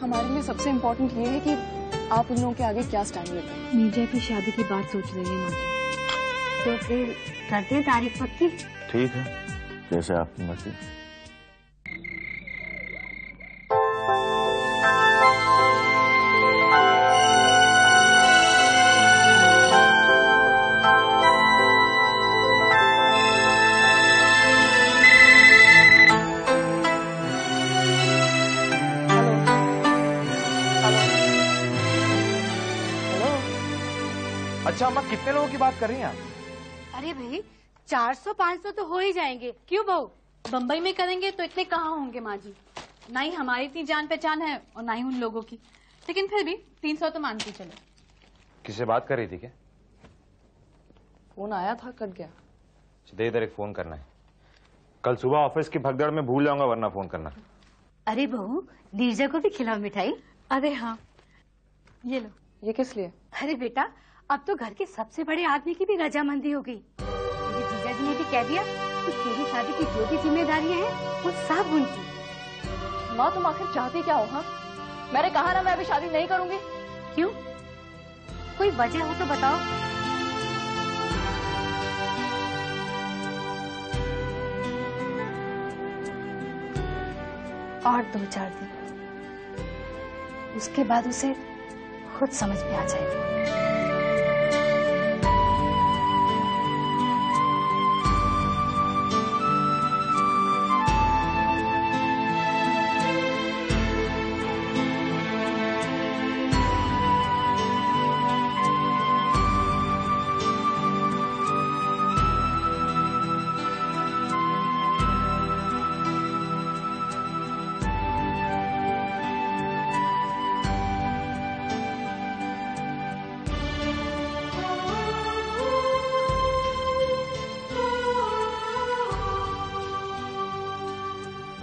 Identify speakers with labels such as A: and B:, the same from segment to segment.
A: हमारे लिए सबसे इम्पोर्टेंट ये है कि आप उन लोगों के आगे क्या स्टैंड लेते हैं।
B: नीरजा की शादी की बात सोच रही है माँ जी।
C: तो फिर करते हैं तारीख पक्की।
D: ठीक है, जैसे आपकी मर्जी।
E: अच्छा अम्मा, कितने लोगों की बात कर रही हैं आप?
C: अरे भाई 400-500 तो हो ही जाएंगे। क्यों बहू?
B: बम्बई में करेंगे तो इतने कहाँ होंगे माँ जी। ना ही हमारी इतनी जान पहचान है और ना ही उन लोगों की, लेकिन फिर भी 300 तो मानती चलो।
E: किससे बात कर रही थी क्या?
A: फोन आया था, कट गया।
E: दे इधर, एक फोन करना है। कल सुबह ऑफिस की भगदड़ में भूल जाऊंगा, वरना फोन करना।
C: अरे बहू, नीरजा को भी खिलाओ मिठाई।
B: अरे हाँ, ये लो।
A: ये किस लिए?
C: अरे बेटा, अब तो घर के सबसे बड़े आदमी की भी रजामंदी हो गई। मेरे जीजा जी ने भी कह दिया कि तेरी शादी की जो भी जिम्मेदारियां हैं वो सब उनकी।
A: माँ तुम आखिर चाहती क्या हो? हाँ, मैंने कहा ना मैं अभी शादी नहीं करूंगी।
C: क्यों? कोई वजह हो तो बताओ।
F: और 2-4 दिन, उसके बाद उसे खुद समझ में आ जाएगा।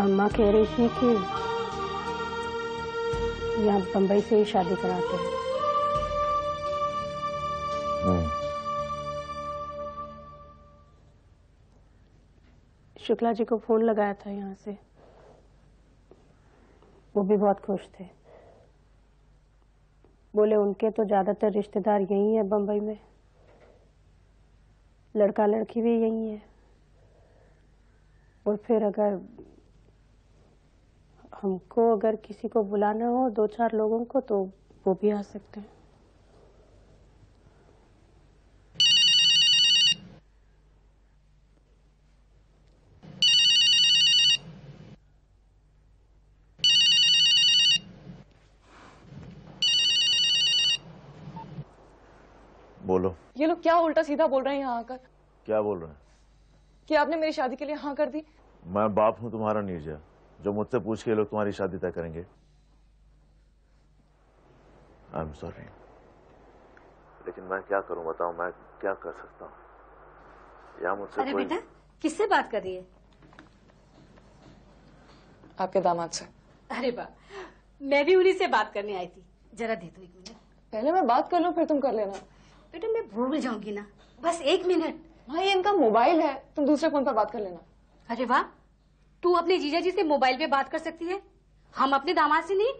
F: अम्मा कह रही थी कि यहाँ बम्बई से ही शादी कराते हैं। शुक्ला जी को फोन लगाया था यहाँ से, वो भी बहुत खुश थे। बोले उनके तो ज्यादातर रिश्तेदार यही है बम्बई में, लड़का लड़की भी यही है। और फिर अगर हमको अगर किसी को बुलाना हो 2-4 लोगों को तो वो भी आ सकते हैं।
D: बोलो।
A: ये लोग क्या उल्टा सीधा बोल रहे हैं यहाँ आकर?
D: क्या बोल रहे हैं?
A: कि आपने मेरी शादी के लिए हाँ कर दी।
D: मैं बाप हूं तुम्हारा नीरजा, जो मुझसे पूछ के लोग तुम्हारी शादी तय करेंगे। आई एम सॉरी, लेकिन मैं क्या करूं बताओ, मैं क्या कर सकता हूं? या मुझसे
C: अरे
D: कोई...
C: बेटा, किससे बात कर रही है?
A: आपके दामाद से।
C: अरे वाह, मैं भी उन्हीं से बात करने आई थी। जरा दे दो 1 मिनट।
A: पहले मैं बात कर लूं फिर तुम कर लेना।
C: बेटा मैं भूल जाऊंगी ना, बस 1 मिनट।
A: हाँ, ये इनका मोबाइल है, तुम दूसरे फोन पर बात कर लेना।
C: अरे वाह, तू अपने जीजा जी से मोबाइल पे बात कर सकती है, हम अपने दामाद से नहीं।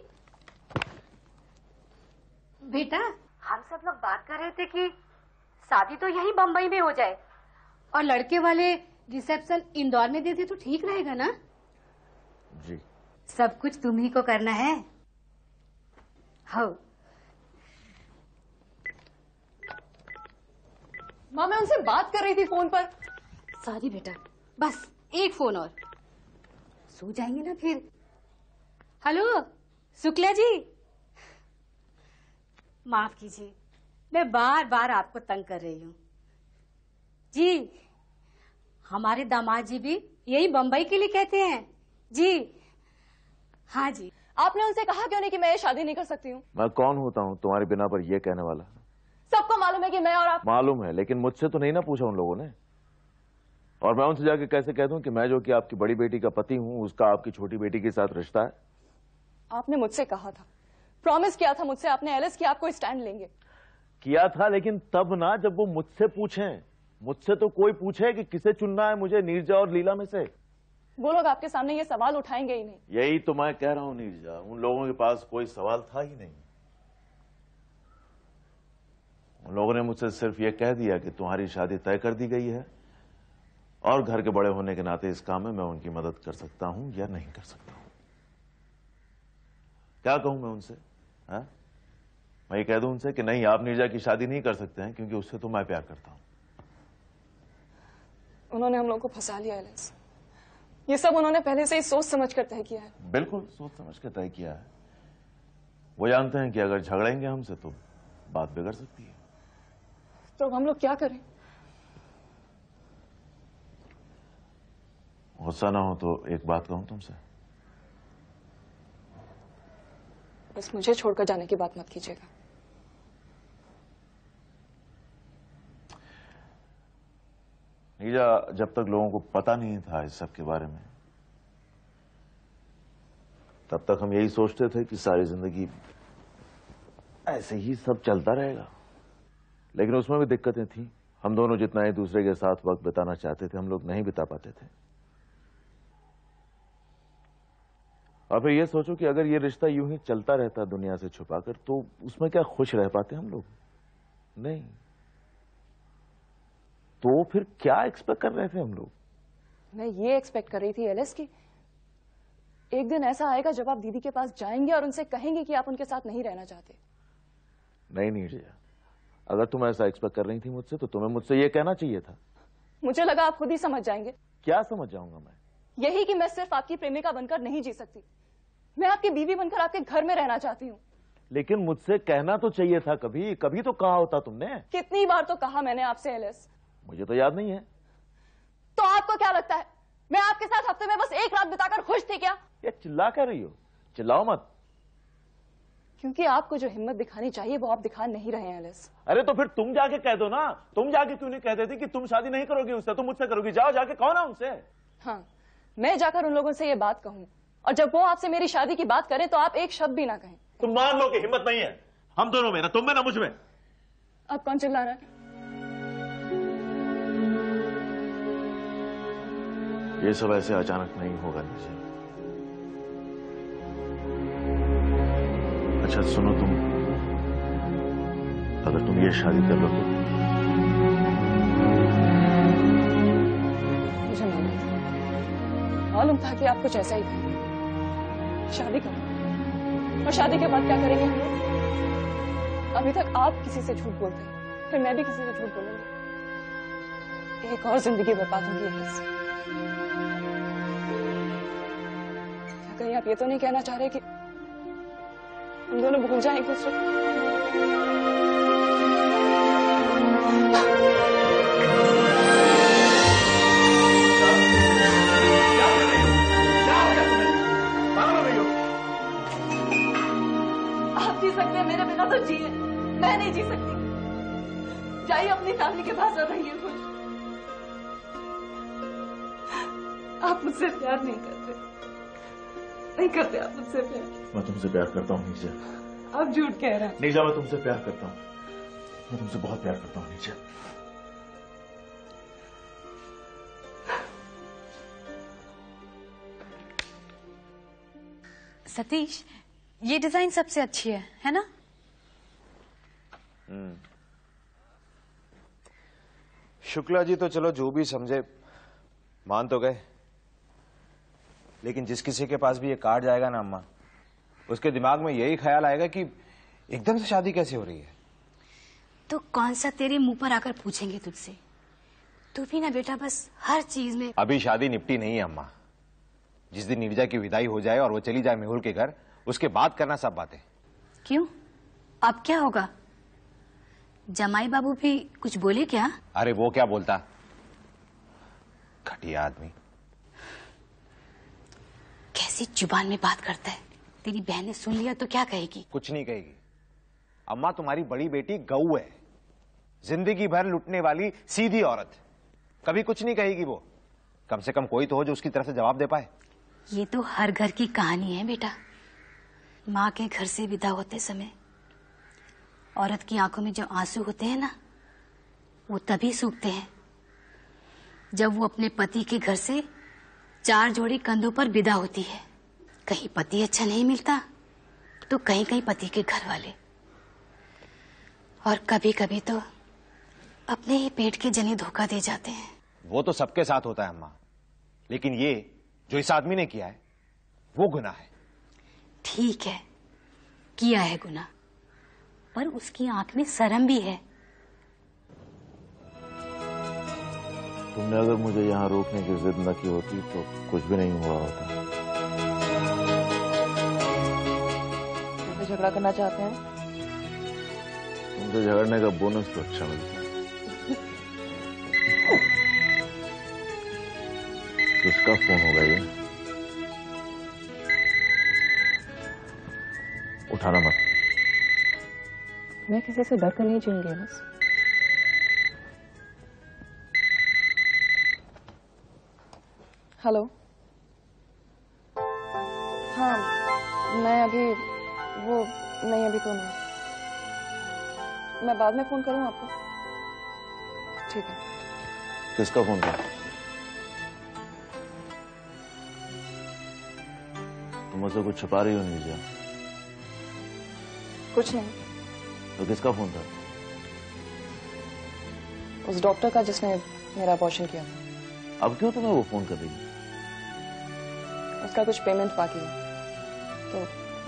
C: बेटा हम सब लोग बात कर रहे थे कि शादी तो यहीं बम्बई में हो जाए और लड़के वाले रिसेप्शन इंदौर में दे दे तो ठीक रहेगा ना?
D: जी।
C: सब कुछ तुम ही को करना है। हो
A: माँ, मैं उनसे बात कर रही थी फोन पर।
C: सॉरी बेटा, बस 1 फोन और, सो जाएंगे ना फिर। हेलो शुक्ला जी, माफ कीजिए, मैं बार बार आपको तंग कर रही हूँ। जी, हमारे दामाद जी भी यही बम्बई के लिए कहते हैं। जी हाँ जी।
A: आपने उनसे कहा क्यों नहीं कि मैं ये शादी नहीं कर सकती हूँ?
D: मैं कौन होता हूं तुम्हारे बिना पर ये कहने वाला?
A: सबको मालूम है कि मैं और आप...
D: मालूम है, लेकिन मुझसे तो नहीं ना पूछा उन लोगों ने। और मैं उनसे जाके कैसे कह दूं कि मैं जो कि आपकी बड़ी बेटी का पति हूं, उसका आपकी छोटी बेटी के साथ रिश्ता है?
A: आपने मुझसे कहा था, प्रॉमिस किया था मुझसे आपने एलिस कि आप कोई स्टैंड लेंगे।
D: किया था, लेकिन तब ना जब वो मुझसे पूछें। मुझसे तो कोई पूछे कि किसे चुनना है मुझे, नीरजा और लीला में से।
A: वो लोग आपके सामने ये सवाल उठाएंगे ही नहीं।
D: यही तो मैं कह रहा हूं नीरजा, उन लोगों के पास कोई सवाल था ही नहीं। उन लोगों ने मुझसे सिर्फ ये कह दिया कि तुम्हारी शादी तय कर दी गई है और घर के बड़े होने के नाते इस काम में मैं उनकी मदद कर सकता हूं या नहीं कर सकता हूं। क्या कहूं मैं उनसे? हाँ, मैं ये कह दूं उनसे कि नहीं, आप नीरजा की शादी नहीं कर सकते हैं क्योंकि उससे तो मैं प्यार करता हूं।
A: उन्होंने हम लोगों को फंसा लिया एलिस। ये सब उन्होंने पहले से ही सोच समझ कर तय किया है।
D: बिल्कुल सोच समझ कर तय किया है। वो जानते हैं कि अगर झगड़ेंगे हमसे तो बात बिगड़ सकती है।
A: तो अब हम लोग क्या करें?
D: गुस्सा ना हो तो एक बात कहूं तुमसे,
A: बस मुझे छोड़कर जाने की बात मत कीजिएगा।
D: नीरजा, जब तक लोगों को पता नहीं था इस सब के बारे में, तब तक हम यही सोचते थे कि सारी जिंदगी ऐसे ही सब चलता रहेगा। लेकिन उसमें भी दिक्कतें थी। हम दोनों जितना एक दूसरे के साथ वक्त बिताना चाहते थे, हम लोग नहीं बिता पाते थे। और फिर ये सोचो कि अगर ये रिश्ता यूं ही चलता रहता दुनिया से छुपाकर, तो उसमें क्या खुश रह पाते हम लोग? नहीं। तो फिर क्या एक्सपेक्ट कर रहे थे हम लोग?
A: मैं ये एक्सपेक्ट कर रही थी एलिस की एक दिन ऐसा आएगा जब आप दीदी के पास जाएंगे और उनसे कहेंगे कि आप उनके साथ नहीं रहना चाहते।
D: नहीं नीरजा, अगर तुम ऐसा एक्सपेक्ट कर रही थी मुझसे, तो तुम्हें मुझसे ये कहना चाहिए था।
A: मुझे लगा आप खुद ही समझ जाएंगे।
D: क्या समझ जाऊंगा मैं?
A: यही कि मैं सिर्फ आपकी प्रेमिका बनकर नहीं जी सकती। मैं आपकी बीवी बनकर आपके घर में रहना चाहती हूँ।
D: लेकिन मुझसे कहना तो चाहिए था, कभी कभी तो कहा होता तुमने।
A: कितनी बार तो कहा मैंने आपसे एलिस।
D: मुझे तो याद नहीं है।
A: तो आपको क्या लगता है मैं आपके साथ हफ्ते में बस एक रात बिताकर खुश थी क्या?
D: ये चिल्ला कर रही हो? चिल्लाओ मत।
A: क्योंकि आपको जो हिम्मत दिखानी चाहिए वो आप दिखा नहीं रहे हैं एलिस।
D: अरे तो फिर तुम जाके कह दो ना। तुम जाके क्यों नहीं कह देती कि तुम शादी नहीं करोगी उससे, तुम मुझसे करोगी? जाओ जाके कहो ना उनसे।
A: हाँ, मैं जाकर उन लोगों से ये बात कहूं और जब वो आपसे मेरी शादी की बात करें तो आप एक शब्द भी ना कहें।
D: तुम मान लो कि हिम्मत नहीं है हम दोनों में, ना तुम में ना मुझ में।
A: अब कौन चिल्ला रहा है?
D: ये सब ऐसे अचानक नहीं होगा नीचे। अच्छा सुनो, तुम अगर तुम ये शादी कर लो तो?
A: मुझे मालूम था कि आप कुछ ऐसा ही करेंगे। शादी करो और शादी के बाद क्या करेंगे हम लोग? अभी तक आप किसी से झूठ बोलते हैं, फिर मैं भी किसी से झूठ बोलूंगी। एक और जिंदगी बर्बाद होगी इससे। क्या कहीं आप ये तो नहीं कहना चाह रहे कि हम दोनों भूल जाएं एक दूसरे को? आप जी सकते हैं मेरे बिना तो जिए, मैं नहीं जी सकती। जाइए अपनी फैमिली के पास और रहिए खुश। आप मुझसे प्यार नहीं करते, नहीं करते आप मुझसे प्यार।
D: मैं तुमसे प्यार करता हूँ नीचा।
A: आप झूठ कह रहे हैं।
D: नीचा, मैं तुमसे प्यार करता हूँ। मैं तुमसे बहुत प्यार करता हूँ नीचा।
B: सतीश, ये डिजाइन सबसे अच्छी है ना?
E: शुक्ला जी तो चलो जो भी समझे मान तो गए, लेकिन जिस किसी के पास भी ये कार्ड जाएगा ना अम्मा, उसके दिमाग में यही ख्याल आएगा कि एकदम से शादी कैसे हो रही है।
C: तो कौन सा तेरे मुंह पर आकर पूछेंगे तुझसे? तू भी ना बेटा बस हर चीज में।
E: अभी शादी निपटी नहीं है अम्मा। जिस दिन नीरजा की विदाई हो जाए और वो चली जाए मेहुल के घर, उसके बाद करना सब बातें।
C: क्यों, अब क्या होगा? जमाई बाबू भी कुछ बोले क्या?
E: अरे वो क्या बोलता, घटिया आदमी।
C: कैसी जुबान में बात करता है। तेरी बहन ने सुन लिया तो क्या कहेगी?
E: कुछ नहीं कहेगी अम्मा, तुम्हारी बड़ी बेटी गऊ है, जिंदगी भर लुटने वाली सीधी औरत। कभी कुछ नहीं कहेगी वो। कम से कम कोई तो हो जो उसकी तरफ से जवाब दे पाए।
C: ये तो हर घर की कहानी है बेटा। माँ के घर से विदा होते समय औरत की आंखों में जो आंसू होते हैं ना, वो तभी सूखते हैं जब वो अपने पति के घर से चार जोड़ी कंधों पर विदा होती है। कहीं पति अच्छा नहीं मिलता तो कहीं कहीं पति के घर वाले, और कभी कभी तो अपने ही पेट के जने धोखा दे जाते हैं।
E: वो तो सबके साथ होता है अम्मा, लेकिन ये जो इस आदमी ने किया है वो गुनाह है।
C: ठीक है, किया है गुनाह, पर उसकी आंख में शर्म भी है।
D: तुमने अगर मुझे यहाँ रोकने की जिद न की होती तो कुछ भी नहीं हुआ होता।
A: मुझे झगड़ा करना चाहते हैं?
D: तुमसे झगड़ने का बोनस तो अच्छा मिलता है। किसका फोन होगा ये? उठाना मत।
A: मैं किसी से डर कर नहीं जीऊंगी बस। हेलो। हाँ, मैं अभी नहीं, अभी तो नहीं। मैं बाद में फोन करूँ आपको? ठीक है।
D: किसका फोन था? तुम मुझसे कुछ छुपा रही हो नीरजा?
A: कुछ नहीं।
D: तो किसका फोन था?
A: उस डॉक्टर का जिसने मेरा अबॉर्शन किया था।
D: अब क्यों तुम्हें वो फोन कर रही है?
A: उसका कुछ पेमेंट बाकी है, तो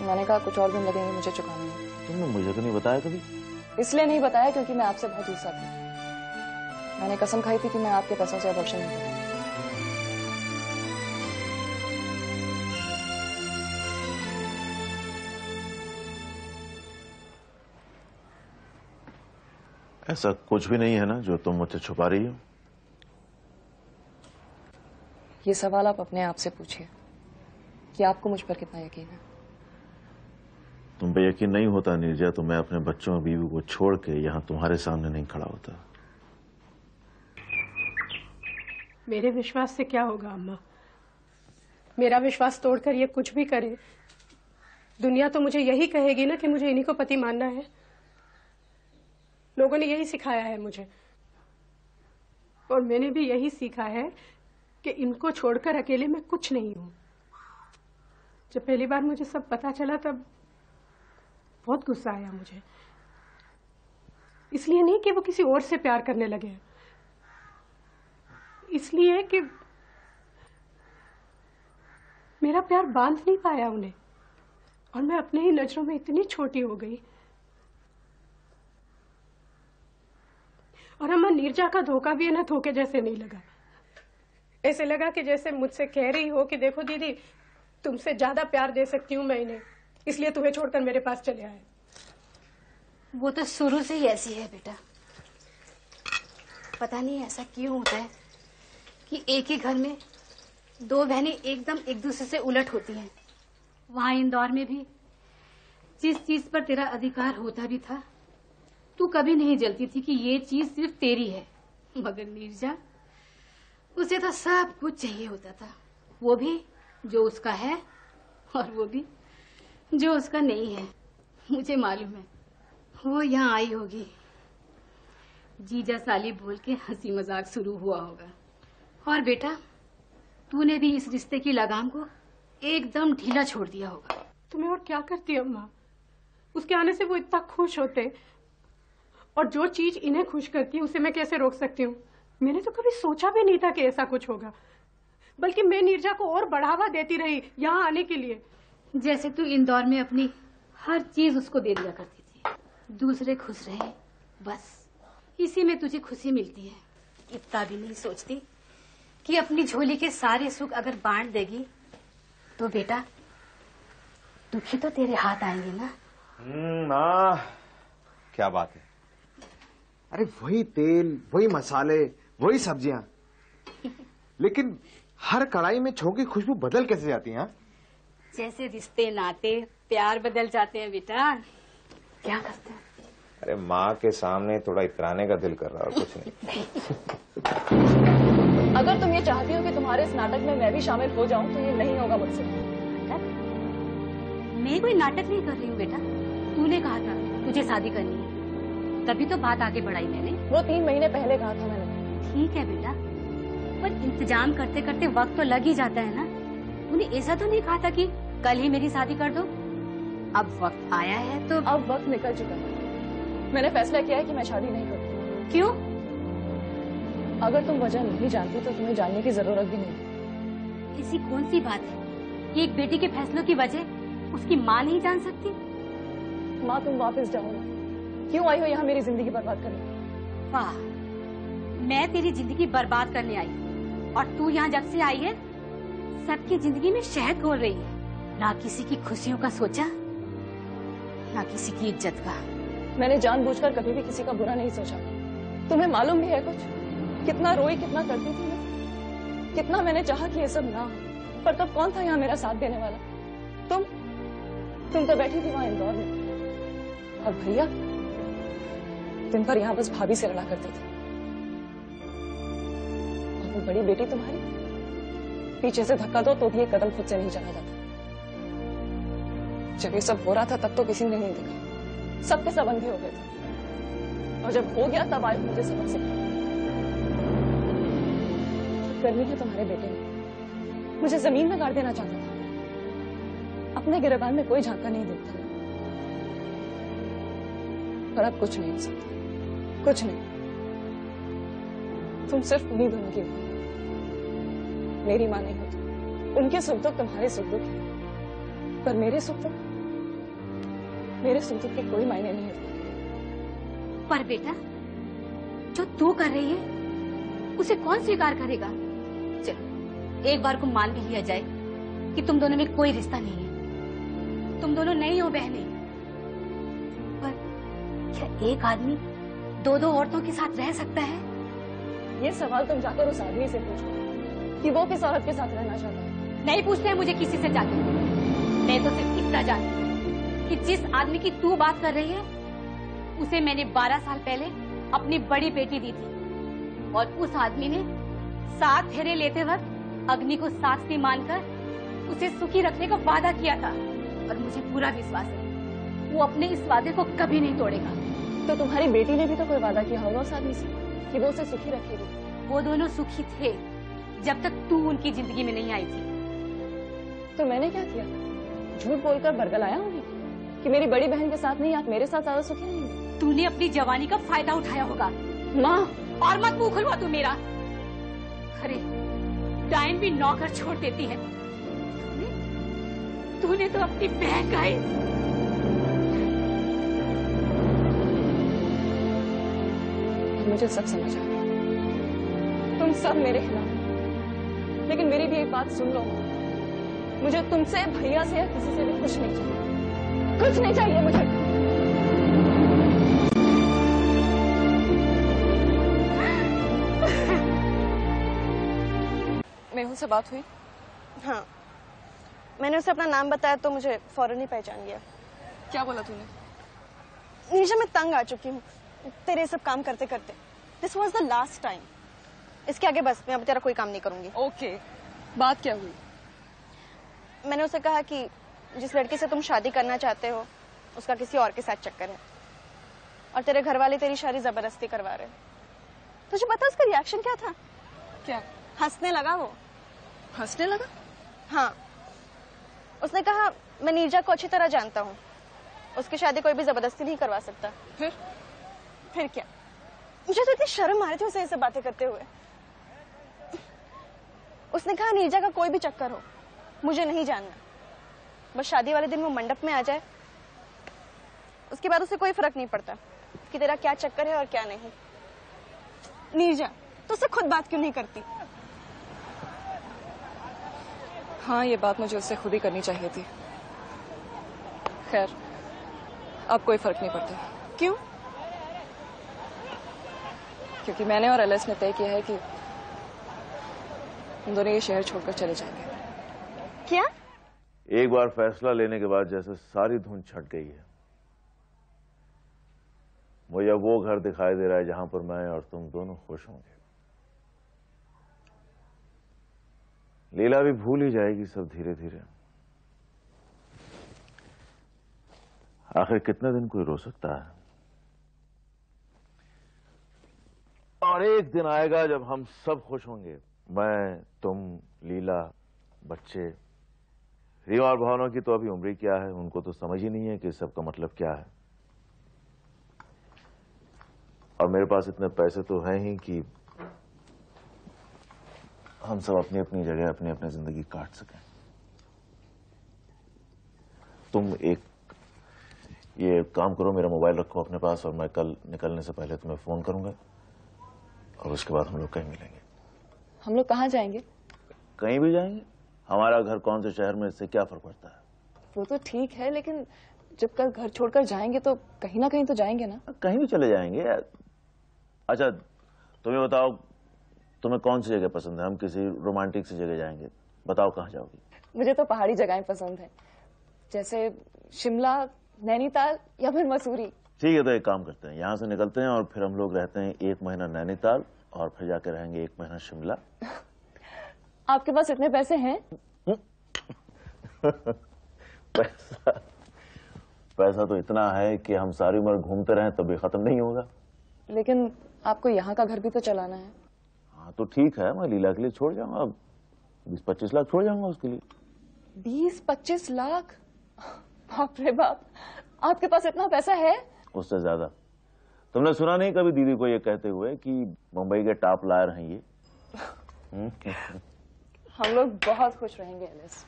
A: मैंने कहा कुछ और दिन लगेंगे मुझे चुकाने में।
D: तुमने मुझे तो नहीं बताया कभी?
A: इसलिए नहीं बताया क्योंकि मैं आपसे बहुत गुस्सा थी। मैंने कसम खाई थी कि मैं आपके पैसों से अबॉर्शन नहीं करूंगी।
D: ऐसा कुछ भी नहीं है ना जो तुम मुझसे छुपा रही हो?
A: ये सवाल आप अपने आप से पूछिए कि आपको मुझ पर कितना यकीन है।
D: तुम पे यकीन नहीं होता नीरजा तो मैं अपने बच्चों और बीवी को छोड़ के यहाँ तुम्हारे सामने नहीं खड़ा होता।
F: मेरे विश्वास से क्या होगा अम्मा? मेरा विश्वास तोड़कर ये कुछ भी करे, दुनिया तो मुझे यही कहेगी ना कि मुझे इन्हीं को पति मानना है। लोगों ने यही सिखाया है मुझे, और मैंने भी यही सीखा है कि इनको छोड़कर अकेले मैं कुछ नहीं हूं। जब पहली बार मुझे सब पता चला तब बहुत गुस्सा आया मुझे। इसलिए नहीं कि वो किसी और से प्यार करने लगे, इसलिए कि मेरा प्यार बांध नहीं पाया उन्हें, और मैं अपने ही नजरों में इतनी छोटी हो गई। और अम्मा, नीरजा का धोखा भी है ना, धोखे जैसे नहीं लगा। ऐसे लगा कि जैसे मुझसे कह रही हो कि देखो दीदी, तुमसे ज्यादा प्यार दे सकती हूँ मैं इन्हें, इसलिए तुम्हें छोड़कर मेरे पास चले आए।
C: वो तो शुरू से ही ऐसी है बेटा। पता नहीं ऐसा क्यों होता है कि एक ही घर में दो बहनें एकदम एक दूसरे से उलट होती हैं। वहां इंदौर में भी जिस चीज पर तेरा अधिकार होता भी था, तू कभी नहीं जलती थी कि ये चीज सिर्फ तेरी है। मगर नीरजा, उसे तो सब कुछ चाहिए होता था, वो भी जो उसका है और वो भी जो उसका नहीं है। मुझे मालूम है वो यहाँ आई होगी, जीजा साली बोल के हंसी मजाक शुरू हुआ होगा। और बेटा, तूने भी इस रिश्ते की लगाम को एकदम ढीला छोड़ दिया होगा।
F: तुम्हें और क्या करती अम्मा? उसके आने से वो इतना खुश होते, और जो चीज इन्हें खुश करती है उसे मैं कैसे रोक सकती हूँ? मैंने तो कभी सोचा भी नहीं था कि ऐसा कुछ होगा, बल्कि मैं नीरजा को और बढ़ावा देती रही यहाँ आने के लिए।
C: जैसे तू इंदौर में अपनी हर चीज उसको दे दिया करती थी। दूसरे खुश रहे, बस इसी में तुझे खुशी मिलती है। इतना भी नहीं सोचती कि अपनी झोली के सारे सुख अगर बांट देगी तो बेटा दुखी तो तेरे हाथ आएंगे ना।
E: माँ, क्या बात है? अरे वही तेल, वही मसाले, वही सब्जियां, लेकिन हर कढ़ाई में छो की खुशबू बदल कैसे जाती है?
C: जैसे रिश्ते नाते प्यार बदल जाते हैं बेटा। क्या करते हैं?
E: अरे माँ के सामने थोड़ा इतराने का दिल कर रहा है, कुछ नहीं।
A: अगर तुम ये चाहती हो कि तुम्हारे इस नाटक में मैं भी शामिल हो जाऊं तो ये नहीं होगा मुझसे।
C: मैं कोई नाटक नहीं कर रही हूँ बेटा। तूने कहा था तुझे शादी करनी है, तभी तो बात आगे बढ़ाई मैंने।
A: वो 3 महीने पहले कहा था मैंने।
C: ठीक है बेटा, पर इंतजाम करते करते वक्त तो लग ही जाता है ना। उन्हें ऐसा तो नहीं कहा था कि कल ही मेरी शादी कर दो। अब वक्त आया है तो
A: अब वक्त निकल चुका है। मैंने फैसला किया है कि मैं शादी नहीं करूंगी।
C: क्यों?
A: अगर तुम वजह नहीं जानती तो तुम्हें जानने की जरूरत भी नहीं।
C: ऐसी कौन सी बात है कि एक बेटी के फैसलों की वजह उसकी माँ नहीं जान सकती?
A: माँ, तुम वापस जाओ ना। क्यों आई हो यहाँ मेरी जिंदगी बर्बाद करने?
C: वाह, मैं तेरी जिंदगी बर्बाद करने आई और तू यहाँ जब से आई है सबकी जिंदगी में शहद घोल रही है। ना किसी की खुशियों का सोचा, ना किसी की इज्जत का।
A: मैंने जानबूझकर कभी भी किसी का बुरा नहीं सोचा। तुम्हें मालूम भी है कुछ? कितना रोई, कितना करती थी मैं, कितना मैंने चाहा कि ये सब ना हो, पर तब कौन था यहाँ मेरा साथ देने वाला? तुम तो बैठी थी वहां इंदौर में, और भैया दिन भर यहाँ बस भाभी से लड़ा करते थे। और वो बड़ी बेटी तुम्हारी पीछे से धक्का दो तो भी एक कदम खुद से नहीं चला जाता। जब ये सब हो रहा था तब तो किसी ने नहीं देखा, सबके सब अंधे हो गए थे, और जब हो गया तब आए मुझे सबक सिखा। करनी है तुम्हारे बेटे ने, मुझे जमीन में गाड़ देना चाहता था। अपने गिरबान में कोई झांका नहीं देखता, पर अब कुछ नहीं हो सकता, कुछ नहीं। तुम सिर्फ उन्हीं दोनों की मां हो, मेरी मां नहीं हो तुम। उनके सुख दुख तुम्हारे सुख दुख है, पर मेरे सुख दुख के कोई मायने नहीं है।
C: पर बेटा, जो तू कर रही है उसे कौन स्वीकार करेगा? चलो एक बार को मान भी लिया जाए कि तुम दोनों में कोई रिश्ता नहीं है, तुम दोनों नहीं हो बहनें, पर क्या एक आदमी दो दो औरतों के साथ रह सकता है?
A: ये सवाल तुम जाकर उस आदमी से पूछो कि वो किस औरत के साथ रहना चाहता है।
C: नहीं पूछते हैं मुझे किसी से जाके। मैं तो सिर्फ इतना जानती हूँ कि जिस आदमी की तू बात कर रही है उसे मैंने 12 साल पहले अपनी बड़ी बेटी दी थी, और उस आदमी ने 7 फेरे लेते वक्त अग्नि को साक्षी मानकर उसे सुखी रखने का वादा किया था, और मुझे पूरा विश्वास है वो अपने इस वादे को कभी नहीं तोड़ेगा।
A: तो तुम्हारी बेटी ने भी तो कोई वादा किया होगा उस आदमी से कि वो उसे सुखी रखेगी।
C: वो दोनों सुखी थे जब तक तू उनकी जिंदगी में नहीं आई थी।
A: तो मैंने क्या किया? झूठ बोलकर बरगलाया उन्हें कि मेरी बड़ी बहन के साथ नहीं, आप मेरे साथ ज्यादा सुखी रहेंगे।
C: तूने अपनी जवानी का फायदा उठाया होगा।
A: माँ,
C: और मत मुंह खुलवा तू मेरा। अरे टाइम भी नौकर छोड़ देती है। तूने तो अपनी बहन का ही।
A: मुझे सब समझ आ गया, तुम सब मेरे खिलाफ हो। लेकिन मेरी भी एक बात सुन लो, मुझे तुमसे, भैया से या किसी से भी कुछ नहीं चाहिए, कुछ नहीं चाहिए मुझे। मेहुल से बात हुई?
G: हाँ, मैंने उसे अपना नाम बताया तो मुझे फौरन ही पहचान गया।
A: क्या बोला तूने?
G: नीरजा, मैं तंग आ चुकी हूँ तेरे सब काम करते करते। This was the last time. इसके आगे बस, मैं अब तेरा कोई काम नहीं करूंगी।
A: ओके, बात क्या हुई?
G: मैंने उसे कहा कि जिस लड़की से तुम शादी करना चाहते हो उसका किसी और के साथ चक्कर है, और तेरे घर वाले तेरी शादी जबरदस्ती करवा रहे। तुझे पता उसका रिएक्शन क्या था?
A: क्या?
G: हंसने लगा। वो
A: हंसने लगा?
G: हाँ, उसने कहा मैं नीरजा को अच्छी तरह जानता हूँ, उसकी शादी कोई भी जबरदस्ती नहीं करवा सकता। फिर क्या? मुझे तो इतनी शर्म आ रही थी उसे ऐसे बातें करते हुए। उसने कहा नीरजा का कोई भी चक्कर हो मुझे नहीं जानना, बस शादी वाले दिन वो मंडप में आ जाए, उसके बाद उसे कोई फर्क नहीं पड़ता कि तेरा क्या चक्कर है और क्या नहीं। नीरजा, तो उससे खुद बात क्यों नहीं करती?
A: हाँ, ये बात मुझे उससे खुद ही करनी चाहिए थी। खैर, अब कोई फर्क नहीं पड़ता।
G: क्यों?
A: क्योंकि मैंने और एलिस ने तय किया है कि हम दोनों ये शहर छोड़कर चले जाएंगे।
G: क्या?
D: एक बार फैसला लेने के बाद जैसे सारी धुन छट गई है। मुझे अब वो घर दिखाई दे रहा है जहां पर मैं और तुम दोनों खुश होंगे। लीला भी भूल ही जाएगी सब धीरे धीरे। आखिर कितने दिन कोई रो सकता है? और एक दिन आएगा जब हम सब खुश होंगे, मैं, तुम, लीला, बच्चे, रीवा और भावना की तो अभी उम्र ही क्या है, उनको तो समझ ही नहीं है कि इस सब का मतलब क्या है। और मेरे पास इतने पैसे तो हैं ही कि हम सब अपनी अपनी जगह अपनी अपनी जिंदगी काट सकें। तुम एक ये काम करो, मेरा मोबाइल रखो अपने पास और मैं कल निकलने से पहले तुम्हें फोन करूंगा और उसके बाद हम लोग कहीं मिलेंगे।
A: हम लोग कहाँ जाएंगे?
D: कहीं भी जाएंगे, हमारा घर कौन से शहर में, इससे क्या फर्क पड़ता है।
A: वो तो ठीक है, लेकिन जब कल घर छोड़कर जाएंगे तो कहीं ना कहीं तो जाएंगे ना।
D: कहीं भी चले जाएंगे। अच्छा तुम्हें बताओ, तुम्हें कौन सी जगह पसंद है? हम किसी रोमांटिक सी जगह जाएंगे, बताओ कहाँ जाओगी?
A: मुझे तो पहाड़ी जगहें पसंद है, जैसे शिमला, नैनीताल या फिर मसूरी।
D: ठीक है, तो एक काम करते हैं, यहाँ से निकलते हैं और फिर हम लोग रहते हैं 1 महीना नैनीताल और फिर जाकर रहेंगे 1 महीना शिमला।
A: आपके पास इतने पैसे हैं?
D: पैसा तो इतना है कि हम सारी उम्र घूमते रहें तब भी खत्म नहीं होगा।
A: लेकिन आपको यहाँ का घर भी तो चलाना है।
D: हाँ तो ठीक है, मैं लीला के लिए छोड़ जाऊंगा, 20-25 लाख छोड़ जाऊंगा उसके लिए।
A: 20-25 लाख? बाप रे बाप, आपके पास इतना पैसा है?
D: उससे ज्यादा। तुमने सुना नहीं कभी दीदी को ये कहते हुए कि मुंबई के टॉप लायर हैं ये?
A: हम लोग बहुत खुश रहेंगे एलिस।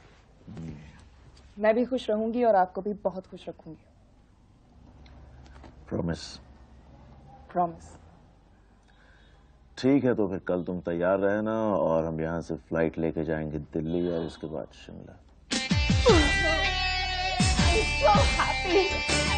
A: मैं भी खुश रहूंगी और आपको भी बहुत खुश रखूंगी।
D: प्रॉमिस?
A: प्रॉमिस।
D: ठीक है, तो फिर कल तुम तैयार रहना और हम यहाँ से फ्लाइट लेके जाएंगे दिल्ली और उसके बाद शिमला।
A: I'm so happy.